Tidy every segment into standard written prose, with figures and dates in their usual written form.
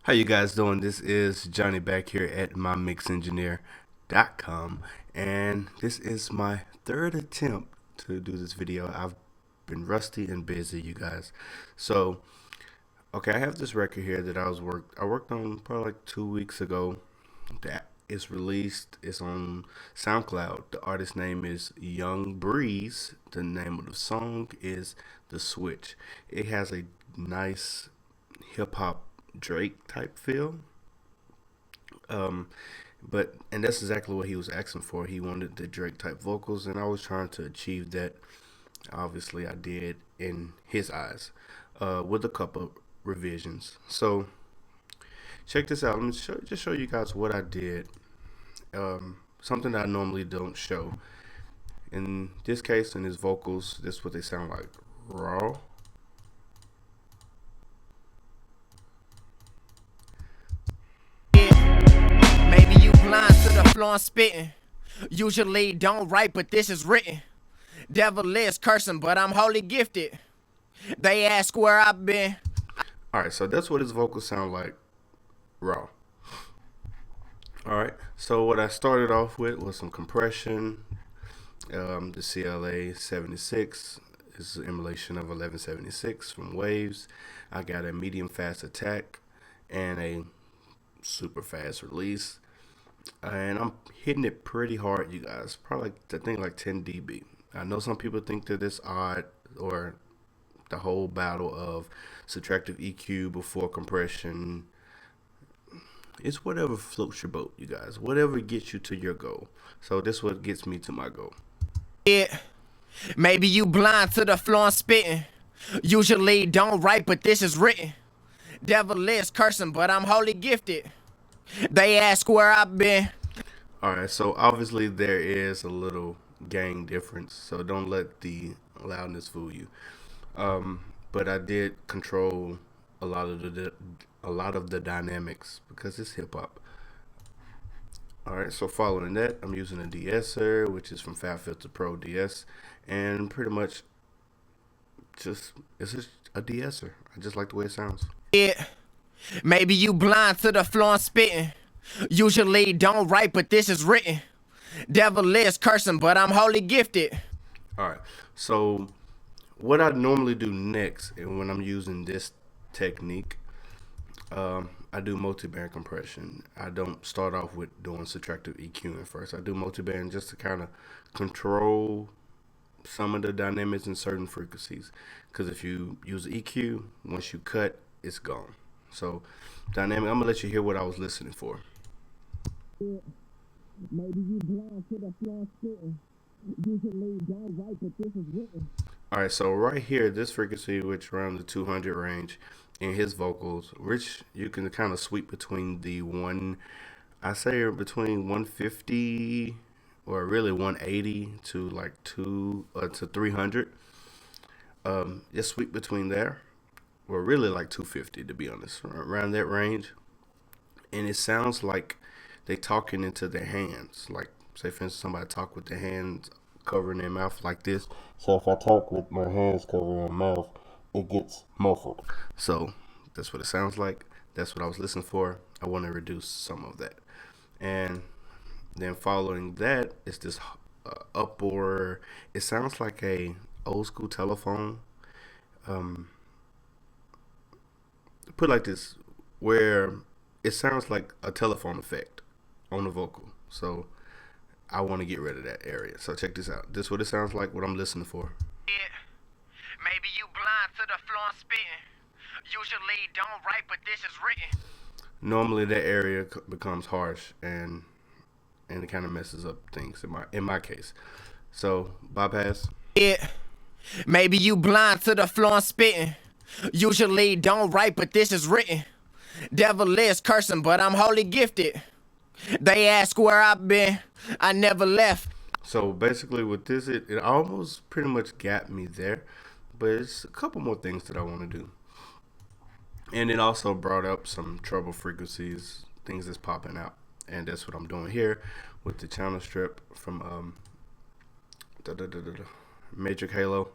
How you guys doing? This is Johnny back here at MyMixEngineer.com, and this is my third attempt to do this video. I've been rusty and busy, you guys. So, okay, I have this record here that I worked on probably like 2 weeks ago. That is released. It's on SoundCloud. The artist name is Young Breeze. The name of the song is The Switch. It has a nice hip hop Drake type feel. Um, and that's exactly what he was asking for. He wanted the Drake type vocals, and I was trying to achieve that. Obviously, I did in his eyes, with a couple revisions. So check this out. Let me just show you guys what I did. Something that I normally don't show. In this case, in his vocals, this is what they sound like: raw. Maybe you blind to the floor and spitting. Usually don't write, but this is written. Devil is cursing, but I'm holy gifted. They ask where I've been. All right, so that's what his vocals sound like, raw. All right, so what I started off with was some compression. The CLA 76 is an emulation of 1176 from Waves. I got a medium fast attack and a super fast release. And I'm hitting it pretty hard, you guys. Probably, I think, like 10 dB. I know some people think that it's odd, or the whole battle of subtractive EQ before compression. It's whatever floats your boat, you guys. Whatever gets you to your goal. So this is what gets me to my goal. Yeah. Maybe you blind to the floor and spitting. Usually don't write, but this is written. Devil is cursing, but I'm holy gifted. They ask where I've been. All right, so obviously there is a little gain difference, so don't let the loudness fool you. But I did control a lot of the dynamics because it's hip hop. All right, so following that, I'm using a de-esser, which is from FabFilter Pro DS, and pretty much it's just a de-esser. I just like the way it sounds. Yeah. Maybe you blind to the floor and spitting. Usually don't write, but this is written. Devil is cursing, but I'm holy gifted. All right, so what I normally do next, and when I'm using this technique, I do multi-band compression. I don't start off with doing subtractive EQ at first. I do multi-band just to kind of control some of the dynamics in certain frequencies. Because if you use EQ, once you cut, it's gone. So dynamic, I'm gonna let you hear what I was listening for. Maybe you blind to the floor spitting. Usually don't write, but this is written. All right, so right here, this frequency, which around the 200 range, in his vocals, which you can kind of sweep between the I say between 150 or really 180 to like to 300. Just sweep between there, or really like 250 to be honest, around that range. And it sounds like they talking into their hands. Like, say for instance, somebody talk with their hands covering their mouth like this. So if I talk with my hands covering my mouth, it gets muffled. So that's what it sounds like. That's what I was listening for. I want to reduce some of that. And then following that is this upboard. It sounds like a old school telephone. Um, Put like this, where it sounds like a telephone effect on the vocal. So I want to get rid of that area. So check this out. This is what it sounds like, what I'm listening for. Yeah. Maybe you blind to the floor spitting. Usually don't write, but this is written. Normally that area becomes harsh, and it kind of messes up things in my case. So bypass. Yeah. Maybe you blind to the floor spitting. Usually don't write, but this is written. Devil is cursing, but I'm holy gifted. They ask where I've been. I never left. So basically with this, it almost pretty much got me there, but it's a couple more things that I want to do. And it also brought up some treble frequencies, things that's popping out. And that's what I'm doing here with the channel strip from Matrix Halo.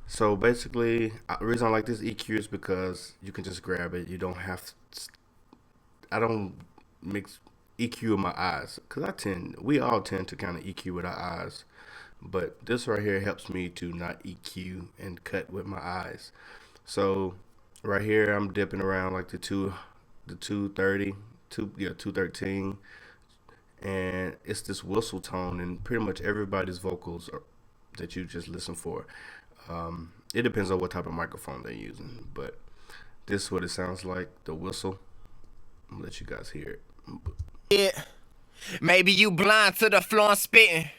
So basically, the reason I like this EQ is because you can just grab it. You don't have to, I don't mix EQ with my eyes because we all tend to kind of EQ with our eyes. But this right here helps me to not EQ and cut with my eyes. So right here, I'm dipping around like the 230, 213, and it's this whistle tone, and pretty much everybody's vocals that you just listen for. It depends on what type of microphone they're using, but this is what it sounds like. The whistle. I'm gonna let you guys hear it. Yeah. Maybe you blind to the floor and spitting.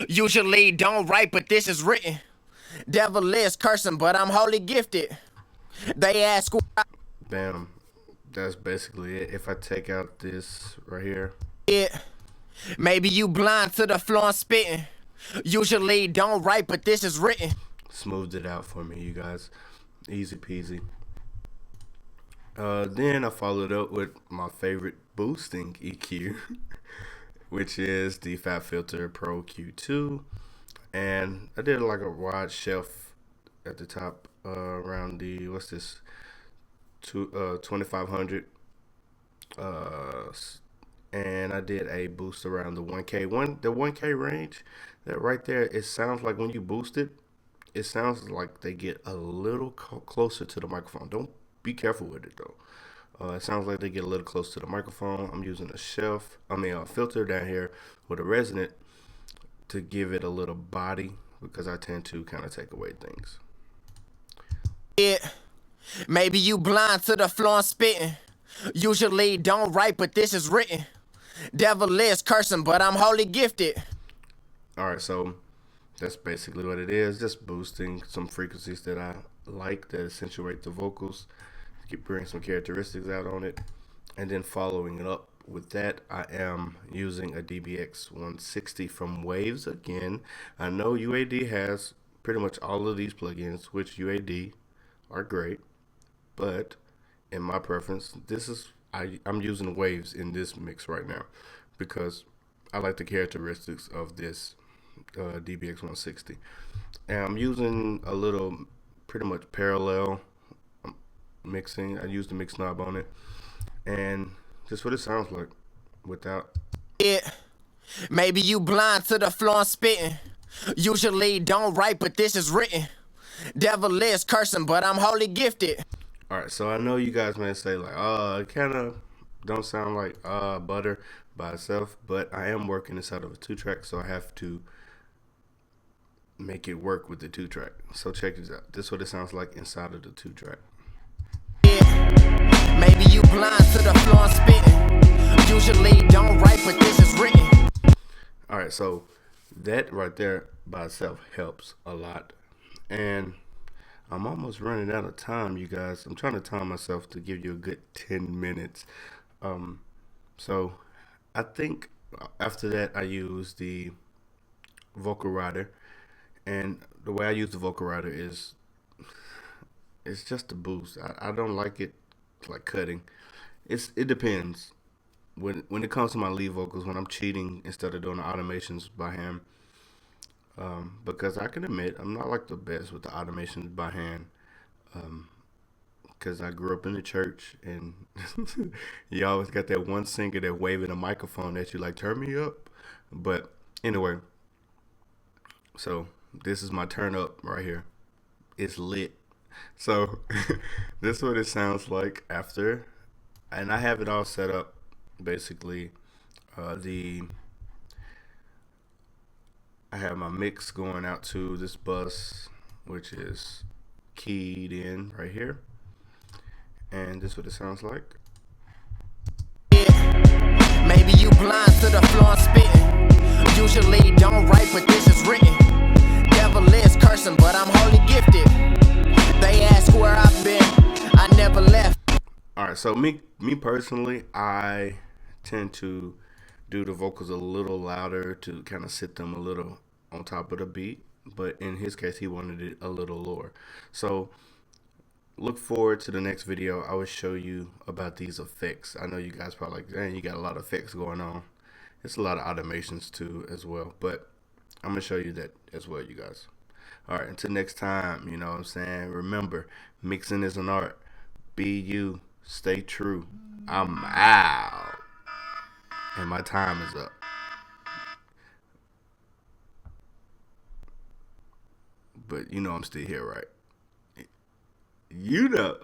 Usually don't write, but this is written. Devil is cursing, but I'm wholly gifted. They ask Bam. That's basically it. If I take out this right here, it. Maybe you blind to the floor and spitting. Usually don't write, but this is written. smoothed it out for me, you guys. Easy peasy. Then I followed up with my favorite boosting EQ, which is the Fat Filter Pro Q2. And I did like a wide shelf at the top around the, what's this, 2500. Uh, and I did a boost around the 1K. The 1K range, that right there, it sounds like when you boost it, it sounds like they get a little closer to the microphone. Don't be careful with it though. It sounds like they get a little close to the microphone. I'm using a filter down here with a resonant to give it a little body because I tend to kind of take away things. It. Maybe you blind to the floor and spitting. Usually don't write, but this is written. Devil is cursing, but I'm wholly gifted. All right, so that's basically what it is. Just boosting some frequencies that I like that accentuate the vocals, bring some characteristics out on it, and then following it up with that, I am using a DBX 160 from Waves again. I know UAD has pretty much all of these plugins, which UAD are great, but in my preference, I'm using Waves in this mix right now because I like the characteristics of this DBX 160, and I'm using a little pretty much parallel mixing. I used the mix knob on it, and just what it sounds like without. It. Maybe you blind to the floor and spitting. Usually don't write, but this is written. Devil is cursing, but I'm wholly gifted. All right, so I know you guys may say like, it kind of don't sound like Butter by itself, but I am working this out of a 2-track, so I have to make it work with the 2-track. So check this out. This is what it sounds like inside of the 2-track. Yeah. Maybe you blind to the floor and spitting. Usually don't write, but this is written. All right, so that right there by itself helps a lot, and I'm almost running out of time, you guys. I'm trying to time myself to give you a good 10 minutes. So I think after that I use the vocal rider, and the way I use the vocal rider is it's just a boost. I don't like it like cutting. It depends. When it comes to my lead vocals, when I'm cheating instead of doing the automations by hand, because I can admit I'm not like the best with the automations by hand, because I grew up in the church and you always got that one singer that waving a microphone at you like turn me up. But anyway, so this is my turn up right here. It's lit. So this is what it sounds like after, and I have it all set up basically. The I have my mix going out to this bus, which is keyed in right here, and this is what it sounds like. Yeah. Maybe you blind to the floor and spitting. Usually don't write, but this is written. Devil is cursing, but I'm wholly gifted. They ask where I've been, I never left. All right, so me personally, I tend to do the vocals a little louder to kind of sit them a little on top of the beat, but in his case, he wanted it a little lower. So look forward to the next video. I will show you about these effects. I know you guys probably like, dang, you got a lot of effects going on. It's a lot of automations too as well, but I'm gonna show you that as well, you guys. All right, until next time, you know what I'm saying? Remember, mixing is an art. Be you, stay true. I'm out. And my time is up. But you know I'm still here, right? You know.